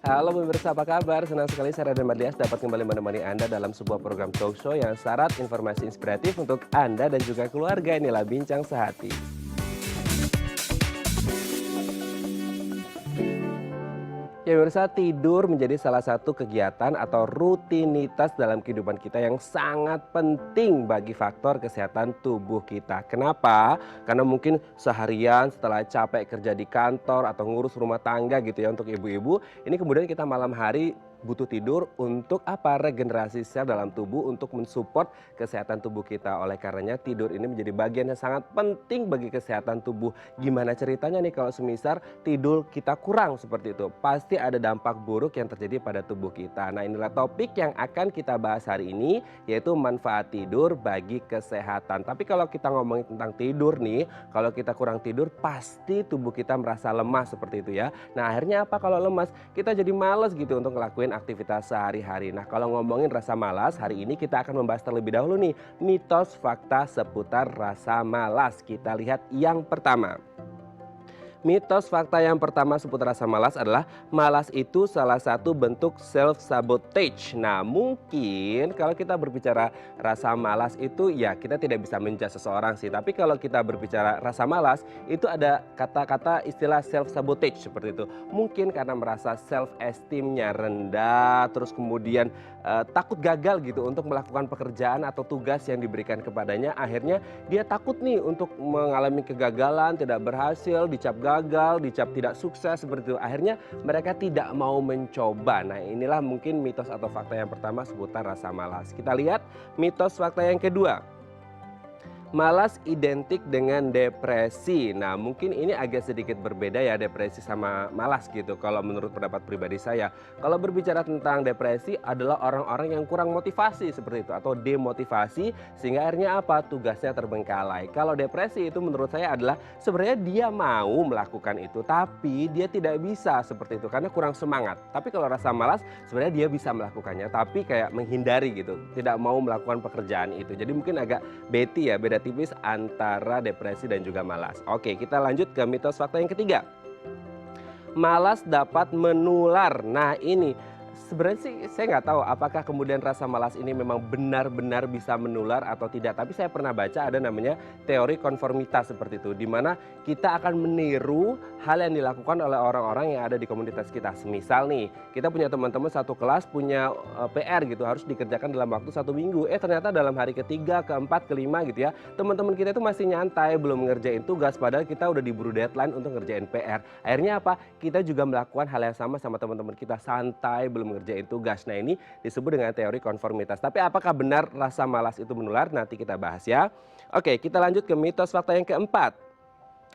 Halo pemirsa, apa kabar? Senang sekali saya Raden Mardias dapat kembali menemani Anda dalam sebuah program talk show yang syarat informasi inspiratif untuk Anda dan juga keluarga. Inilah Bincang Sehati. Ya pemirsa, tidur menjadi salah satu kegiatan atau rutinitas dalam kehidupan kita yang sangat penting bagi faktor kesehatan tubuh kita. Kenapa? Karena mungkin seharian setelah capek kerja di kantor atau ngurus rumah tangga gitu ya untuk ibu-ibu, ini kemudian kita malam hari butuh tidur untuk apa? Regenerasi sel dalam tubuh untuk mensupport kesehatan tubuh kita. Oleh karenanya tidur ini menjadi bagian yang sangat penting bagi kesehatan tubuh. Gimana ceritanya nih kalau semisal tidur kita kurang seperti itu? Pasti ada dampak buruk yang terjadi pada tubuh kita. Nah, inilah topik yang akan kita bahas hari ini, yaitu manfaat tidur bagi kesehatan. Tapi kalau kita ngomongin tentang tidur nih, kalau kita kurang tidur pasti tubuh kita merasa lemah seperti itu ya. Nah, akhirnya apa kalau lemas? Kita jadi males gitu untuk ngelakuin aktivitas sehari-hari. Nah, kalau ngomongin rasa malas, hari ini kita akan membahas terlebih dahulu nih mitos fakta seputar rasa malas. Kita lihat yang pertama. Mitos fakta yang pertama seputar rasa malas adalah malas itu salah satu bentuk self sabotage. Nah, mungkin kalau kita berbicara rasa malas itu ya kita tidak bisa menjudge seseorang sih. Tapi kalau kita berbicara rasa malas itu ada kata-kata istilah self sabotage seperti itu. Mungkin karena merasa self esteemnya rendah, terus kemudian takut gagal gitu untuk melakukan pekerjaan atau tugas yang diberikan kepadanya. Akhirnya dia takut nih untuk mengalami kegagalan, tidak berhasil, dicap gagal, dicap tidak sukses seperti itu. Akhirnya mereka tidak mau mencoba. Nah, inilah mungkin mitos atau fakta yang pertama seputar rasa malas. Kita lihat mitos fakta yang kedua. Malas identik dengan depresi. Nah, mungkin ini agak sedikit berbeda ya depresi sama malas gitu kalau menurut pendapat pribadi saya. Kalau berbicara tentang depresi adalah orang-orang yang kurang motivasi seperti itu atau demotivasi sehingga akhirnya apa? Tugasnya terbengkalai. Kalau depresi itu menurut saya adalah sebenarnya dia mau melakukan itu tapi dia tidak bisa seperti itu karena kurang semangat. Tapi kalau rasa malas sebenarnya dia bisa melakukannya tapi kayak menghindari gitu, tidak mau melakukan pekerjaan itu. Jadi mungkin agak beda tipis antara depresi dan juga malas. Oke, kita lanjut ke mitos fakta yang ketiga. Malas dapat menular. Nah, ini sebenarnya sih saya nggak tahu apakah kemudian rasa malas ini memang benar-benar bisa menular atau tidak. Tapi saya pernah baca ada namanya teori konformitas seperti itu. Di mana kita akan meniru hal yang dilakukan oleh orang-orang yang ada di komunitas kita. Semisal nih, kita punya teman-teman satu kelas punya PR gitu harus dikerjakan dalam waktu 1 minggu. Ternyata dalam hari ketiga, keempat, kelima gitu ya. Teman-teman kita itu masih nyantai belum ngerjain tugas padahal kita udah diburu deadline untuk ngerjain PR. Akhirnya apa? Kita juga melakukan hal yang sama teman-teman kita santai belum ngerjain tugas. Nah, ini disebut dengan teori konformitas. Tapi apakah benar rasa malas itu menular? Nanti kita bahas ya. Oke, kita lanjut ke mitos fakta yang keempat.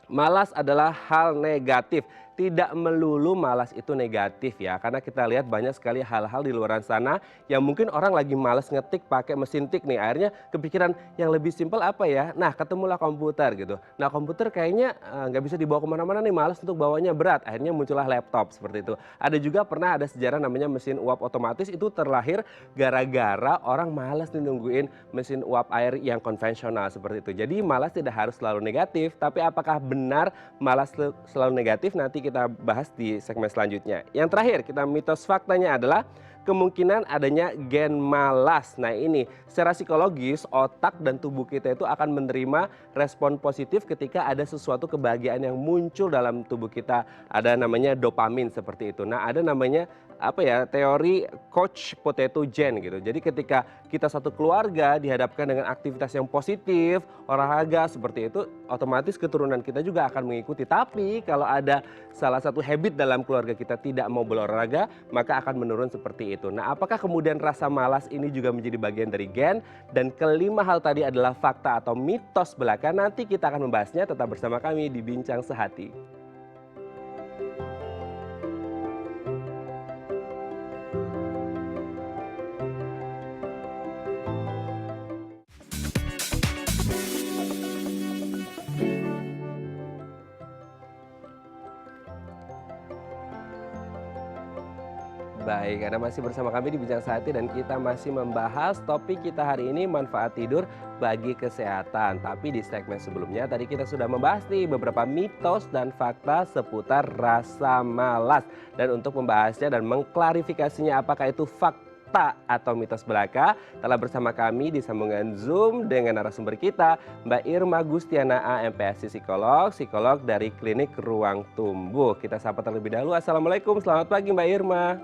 Malas adalah hal negatif. Tidak melulu malas itu negatif ya. Karena kita lihat banyak sekali hal-hal di luar sana yang mungkin orang lagi malas ngetik pakai mesin tik nih. Akhirnya kepikiran yang lebih simpel apa ya? Nah, ketemulah komputer gitu. Nah, komputer kayaknya nggak bisa dibawa kemana-mana nih, malas untuk bawanya berat. Akhirnya muncullah laptop seperti itu. Ada juga pernah ada sejarah namanya mesin uap otomatis itu terlahir gara-gara orang malas nih nungguin mesin uap air yang konvensional seperti itu. Jadi malas tidak harus selalu negatif. Tapi apakah benar malas selalu negatif? Nanti kita bahas di segmen selanjutnya. Yang terakhir, kita mitos faktanya adalah kemungkinan adanya gen malas. Nah, ini secara psikologis otak dan tubuh kita itu akan menerima respon positif ketika ada sesuatu kebahagiaan yang muncul dalam tubuh kita. Ada namanya dopamin seperti itu. Nah, ada namanya apa ya, teori couch potato gen gitu. Jadi ketika kita satu keluarga dihadapkan dengan aktivitas yang positif, olahraga seperti itu, otomatis keturunan kita juga akan mengikuti. Tapi kalau ada salah satu habit dalam keluarga kita tidak mau berolahraga, maka akan menurun seperti itu. Nah, apakah kemudian rasa malas ini juga menjadi bagian dari gen? Dan kelima hal tadi adalah fakta atau mitos belaka. Nanti kita akan membahasnya, tetap bersama kami di Bincang Sehati. Baik, Anda masih bersama kami di Bincang Sehati dan kita masih membahas topik kita hari ini manfaat tidur bagi kesehatan. Tapi di segmen sebelumnya tadi kita sudah membahas nih beberapa mitos dan fakta seputar rasa malas. Dan untuk membahasnya dan mengklarifikasinya apakah itu fakta atau mitos belaka, telah bersama kami di sambungan Zoom dengan narasumber kita, Mbak Irma Gustiana A, MPSC psikolog dari Klinik Ruang Tumbuh. Kita sapa terlebih dahulu. Assalamualaikum, selamat pagi Mbak Irma.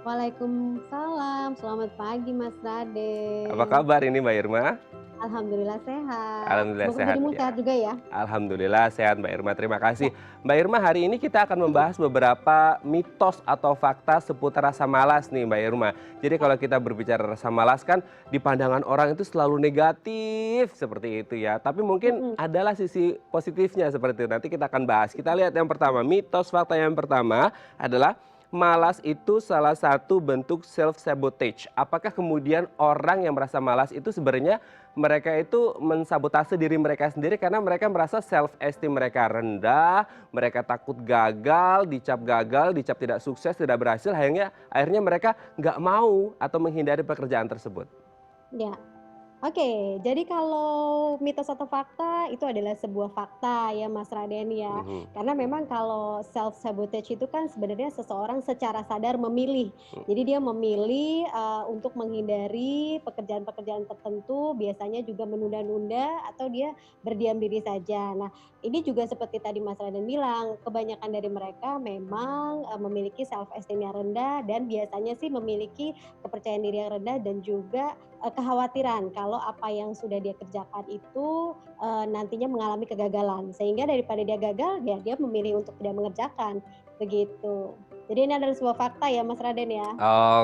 Waalaikumsalam, selamat pagi Mas Raden. Apa kabar ini Mbak Irma? Alhamdulillah sehat. Alhamdulillah Semoga sehat dirimu ya. sehat juga ya. Alhamdulillah sehat Mbak Irma, terima kasih. Mbak Irma, hari ini kita akan membahas beberapa mitos atau fakta seputar rasa malas nih Mbak Irma. Jadi kalau kita berbicara rasa malas kan di pandangan orang itu selalu negatif seperti itu ya. Tapi mungkin adalah sisi positifnya seperti itu. Nanti kita akan bahas. Kita lihat yang pertama, mitos fakta yang pertama adalah malas itu salah satu bentuk self-sabotage. Apakah kemudian orang yang merasa malas itu sebenarnya mereka itu mensabotase diri mereka sendiri karena mereka merasa self-esteem mereka rendah, mereka takut gagal, dicap tidak sukses, tidak berhasil, akhirnya mereka nggak mau atau menghindari pekerjaan tersebut. Ya. Oke, jadi kalau mitos atau fakta itu adalah sebuah fakta ya Mas Raden ya. Karena memang kalau self sabotage itu kan sebenarnya seseorang secara sadar memilih. Jadi dia memilih untuk menghindari pekerjaan-pekerjaan tertentu, biasanya juga menunda-nunda atau dia berdiam diri saja. Nah, ini juga seperti tadi Mas Raden bilang, kebanyakan dari mereka memang memiliki self esteem yang rendah dan biasanya sih memiliki kepercayaan diri yang rendah dan juga kekhawatiran kalau apa yang sudah dia kerjakan itu nantinya mengalami kegagalan. Sehingga daripada dia gagal, ya dia memilih untuk tidak mengerjakan, begitu. Jadi ini adalah sebuah fakta ya Mas Raden ya.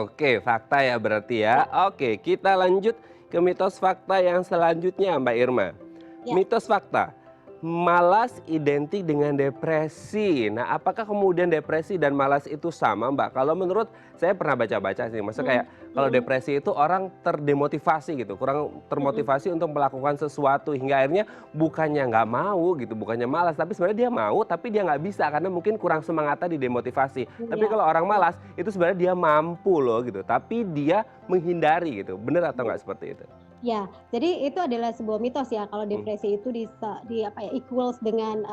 Oke, fakta ya berarti ya. Oke, kita lanjut ke mitos fakta yang selanjutnya Mbak Irma. Ya. Mitos fakta, malas identik dengan depresi. Nah, apakah kemudian depresi dan malas itu sama, Mbak? Kalau menurut saya pernah baca-baca sih, maksudnya kayak kalau depresi itu orang terdemotivasi gitu, kurang termotivasi untuk melakukan sesuatu hingga akhirnya bukannya nggak mau gitu, bukannya malas, tapi sebenarnya dia mau, tapi dia nggak bisa karena mungkin kurang semangatnya didemotivasi. Tapi kalau orang malas itu sebenarnya dia mampu loh gitu, tapi dia menghindari gitu. Benar atau nggak seperti itu? Ya, jadi itu adalah sebuah mitos ya kalau depresi itu equals dengan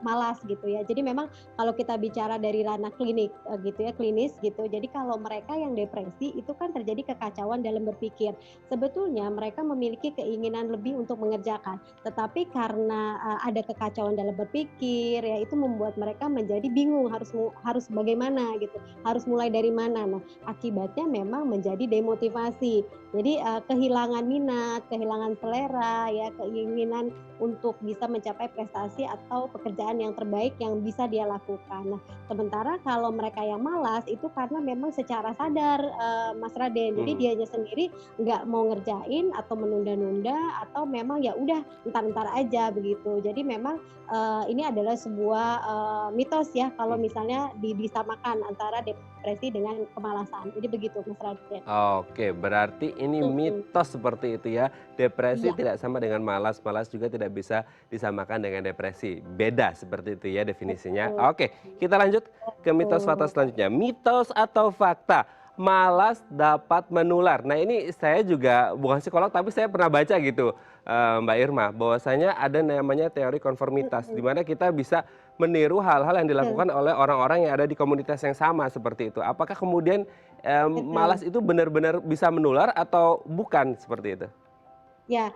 malas gitu ya. Jadi memang kalau kita bicara dari ranah klinik gitu ya, klinis gitu. Jadi kalau mereka yang depresi itu kan terjadi kekacauan dalam berpikir. Sebetulnya mereka memiliki keinginan lebih untuk mengerjakan, tetapi karena ada kekacauan dalam berpikir ya itu membuat mereka menjadi bingung harus bagaimana gitu, harus mulai dari mana. Nah, akibatnya memang menjadi demotivasi. Jadi kehilangan minat, kehilangan selera, ya keinginan untuk bisa mencapai prestasi atau pekerjaan yang terbaik yang bisa dia lakukan. Nah, sementara kalau mereka yang malas itu karena memang secara sadar, Mas Raden. Jadi dianya sendiri nggak mau ngerjain atau menunda-nunda atau memang ya udah entar-entar aja begitu. Jadi memang ini adalah sebuah mitos ya kalau misalnya disamakan antara depresi dengan kemalasan. Jadi begitu Mas Raden. Oke, berarti ini mitos seperti itu ya. Depresi Iya. tidak sama dengan malas, malas juga tidak bisa disamakan dengan depresi. Beda seperti itu ya definisinya. Betul. Oke, kita lanjut ke mitos fakta selanjutnya. Mitos atau fakta, malas dapat menular. Nah ini saya juga bukan psikolog tapi saya pernah baca gitu Mbak Irma, bahwasanya ada namanya teori konformitas, di mana kita bisa meniru hal-hal yang dilakukan oleh orang-orang yang ada di komunitas yang sama seperti itu. Apakah kemudian malas itu benar-benar bisa menular atau bukan seperti itu? Ya,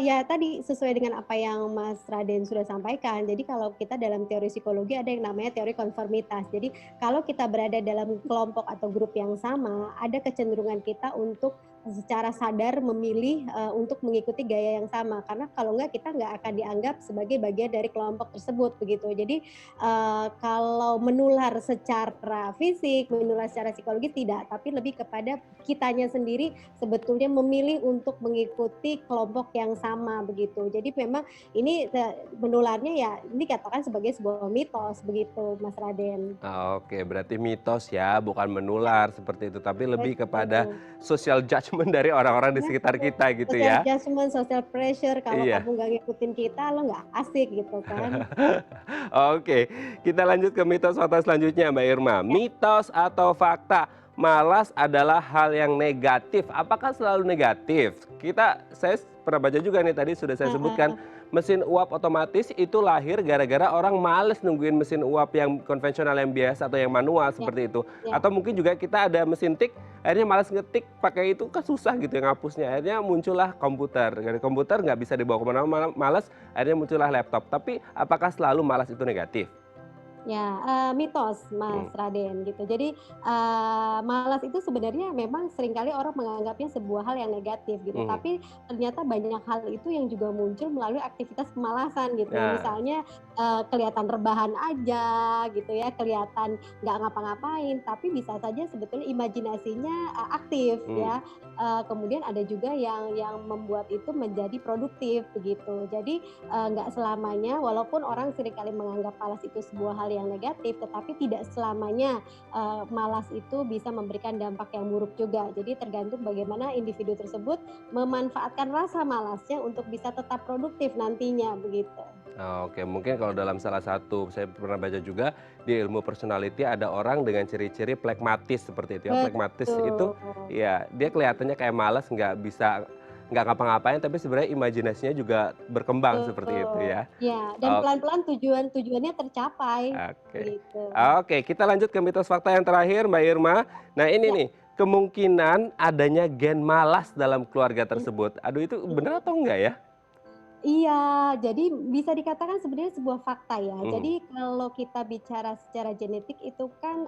ya tadi sesuai dengan apa yang Mas Raden sudah sampaikan. Jadi kalau kita dalam teori psikologi ada yang namanya teori konformitas. Jadi kalau kita berada dalam kelompok atau grup yang sama, ada kecenderungan kita untuk secara sadar memilih untuk mengikuti gaya yang sama. Karena kalau enggak kita nggak akan dianggap sebagai bagian dari kelompok tersebut begitu. Jadi kalau menular secara fisik, menular secara psikologis tidak, tapi lebih kepada kitanya sendiri sebetulnya memilih untuk mengikuti kelompok yang sama begitu. Jadi memang ini menularnya ya ini dikatakan sebagai sebuah mitos begitu Mas Raden. Oke, berarti mitos ya, bukan menular seperti itu, tapi lebih kepada Betul. social judgment dari orang-orang di Ya, sekitar kita gitu social ya. adjustment, social pressure, kalau Iya. kamu nggak ngikutin kita lo nggak asik gitu kan. Oke, kita lanjut ke mitos fakta selanjutnya Mbak Irma. Mitos atau fakta, malas adalah hal yang negatif. Apakah selalu negatif? Saya pernah baca juga nih tadi sudah saya sebutkan, Heeh, mesin uap otomatis itu lahir gara-gara orang males nungguin mesin uap yang konvensional yang biasa atau yang manual ya, seperti itu. ya. Atau mungkin juga kita ada mesin tik, akhirnya malas ngetik pakai itu kan susah gitu ya ngapusnya. Akhirnya muncullah komputer. Dari komputer nggak bisa dibawa kemana-mana, malas, akhirnya muncullah laptop. Tapi apakah selalu malas itu negatif? Ya, mitos Mas Hmm. Raden gitu. Jadi, malas itu sebenarnya memang seringkali orang menganggapnya sebuah hal yang negatif gitu, Mhm. tapi ternyata banyak hal itu yang juga muncul melalui aktivitas kemalasan gitu ya. Nah, Misalnya, kelihatan rebahan aja gitu ya, kelihatan nggak ngapa-ngapain, tapi bisa saja sebetulnya imajinasinya, aktif hmm. ya. Kemudian ada juga yang membuat itu menjadi produktif begitu. Jadi, nggak selamanya walaupun orang seringkali menganggap malas itu sebuah hal yang negatif, tetapi tidak selamanya, malas itu bisa memberikan dampak yang buruk juga. Jadi tergantung bagaimana individu tersebut memanfaatkan rasa malasnya untuk bisa tetap produktif nantinya, begitu. Oke, mungkin kalau dalam salah satu saya pernah baca juga di ilmu personality ada orang dengan ciri-ciri plekmatis seperti itu ya. Plekmatis itu Betul, ya dia kelihatannya kayak malas, nggak ngapa-ngapain tapi sebenarnya imajinasinya juga berkembang seperti itu betul. ya. Ya, dan Oke, pelan-pelan tujuannya tercapai, oke. gitu. Oke, kita lanjut ke mitos fakta yang terakhir Mbak Irma. Nah ini Ya, nih, kemungkinan adanya gen malas dalam keluarga tersebut. Aduh itu benar mhm. atau enggak ya? Iya, jadi bisa dikatakan sebenarnya sebuah fakta ya. Mhm. Jadi kalau kita bicara secara genetik itu kan,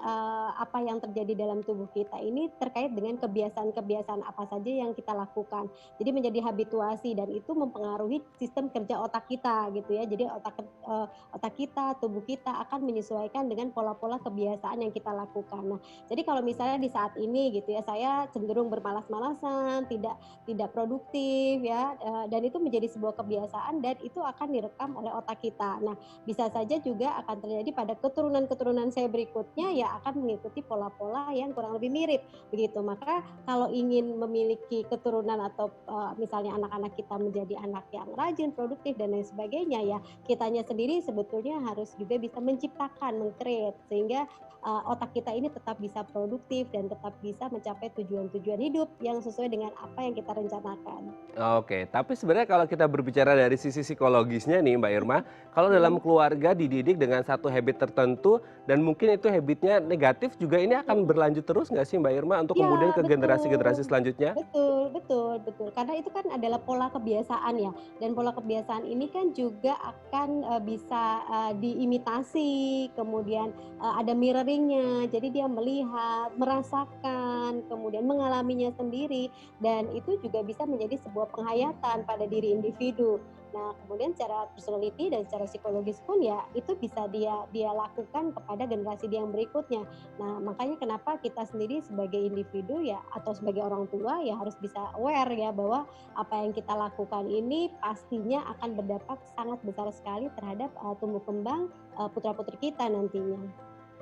apa yang terjadi dalam tubuh kita ini terkait dengan kebiasaan-kebiasaan apa saja yang kita lakukan. Jadi menjadi habituasi dan itu mempengaruhi sistem kerja otak kita gitu ya. Jadi otak kita, tubuh kita akan menyesuaikan dengan pola-pola kebiasaan yang kita lakukan. Nah, jadi kalau misalnya di saat ini gitu ya, saya cenderung bermalas-malasan, tidak produktif ya, dan itu menjadi sebuah kebiasaan dan itu akan direkam oleh otak kita. Nah, bisa saja juga akan terjadi pada keturunan-keturunan saya berikutnya ya akan mengikuti pola-pola yang kurang lebih mirip begitu. Maka kalau ingin memiliki keturunan atau, misalnya anak-anak kita menjadi anak yang rajin, produktif dan lain sebagainya ya, kitanya sendiri sebetulnya harus juga bisa menciptakan, meng-create sehingga, otak kita ini tetap bisa produktif dan tetap bisa mencapai tujuan-tujuan hidup yang sesuai dengan apa yang kita rencanakan. Oke, tapi sebenarnya kalau kita berbicara dari sisi psikologisnya nih Mbak Irma, kalau dalam Mhm, keluarga dididik dengan satu habit tertentu dan mungkin itu habitnya negatif juga ini akan mhm. berlanjut terus nggak sih Mbak Irma untuk kemudian Iya, ke generasi-generasi betul. selanjutnya? Betul betul betul. Karena itu kan adalah pola kebiasaan ya, dan pola kebiasaan ini kan juga akan, bisa, diimitasi, kemudian, ada mirroring-nya. Jadi dia melihat, merasakan, kemudian mengalaminya sendiri, dan itu juga bisa menjadi sebuah penghayatan pada diri individu. Nah, kemudian secara personality dan secara psikologis pun ya itu bisa dia dia lakukan kepada generasi dia yang berikutnya. Nah, makanya kenapa kita sendiri sebagai individu ya atau sebagai orang tua ya harus bisa aware ya bahwa apa yang kita lakukan ini pastinya akan berdampak sangat besar sekali terhadap, tumbuh kembang, putra-putri kita nantinya.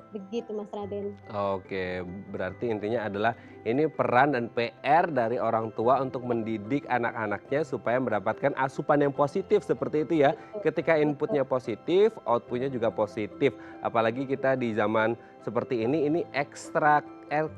Begitu Mas Raden. Oke, berarti intinya adalah ini peran dan PR dari orang tua untuk mendidik anak-anaknya supaya mendapatkan asupan yang positif seperti itu ya. Betul Ketika betul. inputnya positif, outputnya juga positif. Apalagi kita di zaman seperti ini ekstra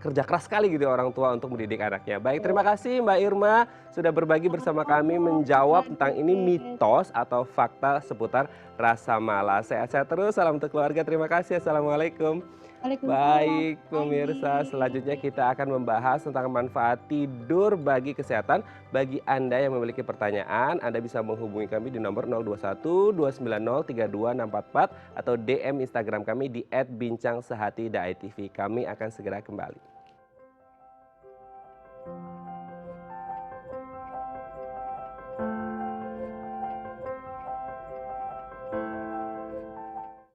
kerja keras sekali gitu ya orang tua untuk mendidik anaknya. Baik, terima Betul. kasih Mbak Irma sudah berbagi bersama kami Sama-sama Mas menjawab tentang ini Raden. mitos atau fakta seputar rasa malas. Sehat-sehat terus, salam untuk keluarga. Terima kasih. Assalamualaikum. Waalaikumsalam, Baik, selamat pemirsa, pagi. selanjutnya kita akan membahas tentang manfaat tidur bagi kesehatan. Bagi Anda yang memiliki pertanyaan, Anda bisa menghubungi kami di nomor 021 290 32644 atau DM Instagram kami di @bincangsehati.id. Kami akan segera kembali.